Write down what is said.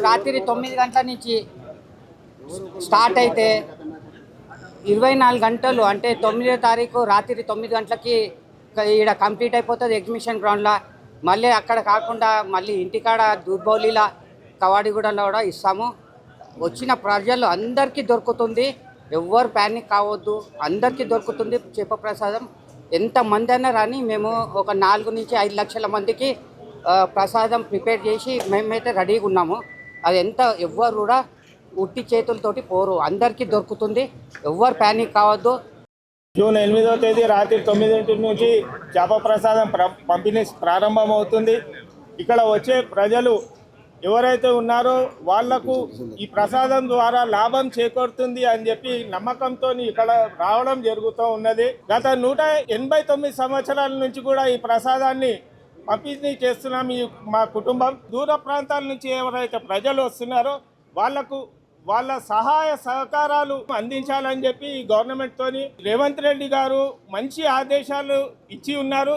రాత్రి 9 గంటల నుంచి స్టార్ట్ అయితే 24 గంటలు అంటే 9వ తారీఖు రాత్రి 9 గంటలకి ఈడ కంప్లీట్ అయిపోతుంది ఎగ్జిబిషన్ గ్రౌండ్లో. మళ్ళీ అక్కడ కాకుండా మళ్ళీ ఇంటికాడ దూర్బౌలిలా కవాడిగూడలో కూడా ఇస్తాము. వచ్చిన ప్రజలు అందరికీ దొరుకుతుంది, ఎవ్వరు ప్యానిక్ కావద్దు, అందరికీ దొరుకుతుంది చేప ప్రసాదం. ఎంతమంది అయినా రాని మేము ఒక 4 నుంచి 5 లక్షల మందికి ప్రసాదం ప్రిపేర్ చేసి మేమైతే రెడీగా ఉన్నాము. అది ఎవ్వరు కూడా ఉట్టి చేతులతోటి పోరు, అందరికీ దొరుకుతుంది, ఎవ్వరు ప్యానిక్ కావద్దు. జూన్ 8వ తేదీ రాత్రి 9 నుంచి చేప ప్రసాదం పంపిణీ ప్రారంభమవుతుంది. ఇక్కడ వచ్చే ప్రజలు ఎవరైతే ఉన్నారో వాళ్లకు ఈ ప్రసాదం ద్వారా లాభం చేకూరుతుంది అని చెప్పి నమ్మకంతో ఇక్కడ రావడం జరుగుతూ ఉన్నది. గత 189 సంవత్సరాల నుంచి కూడా ఈ ప్రసాదాన్ని పంపిణీ చేస్తున్నాం. మా కుటుంబం దూర ప్రాంతాల నుంచి ఎవరైతే ప్రజలు వస్తున్నారో వాళ్లకు వాళ్ళ సహాయ సహకారాలు అందించాలని చెప్పి గవర్నమెంట్ తోని రేవంత్ రెడ్డి గారు మంచి ఆదేశాలు ఇచ్చి ఉన్నారు.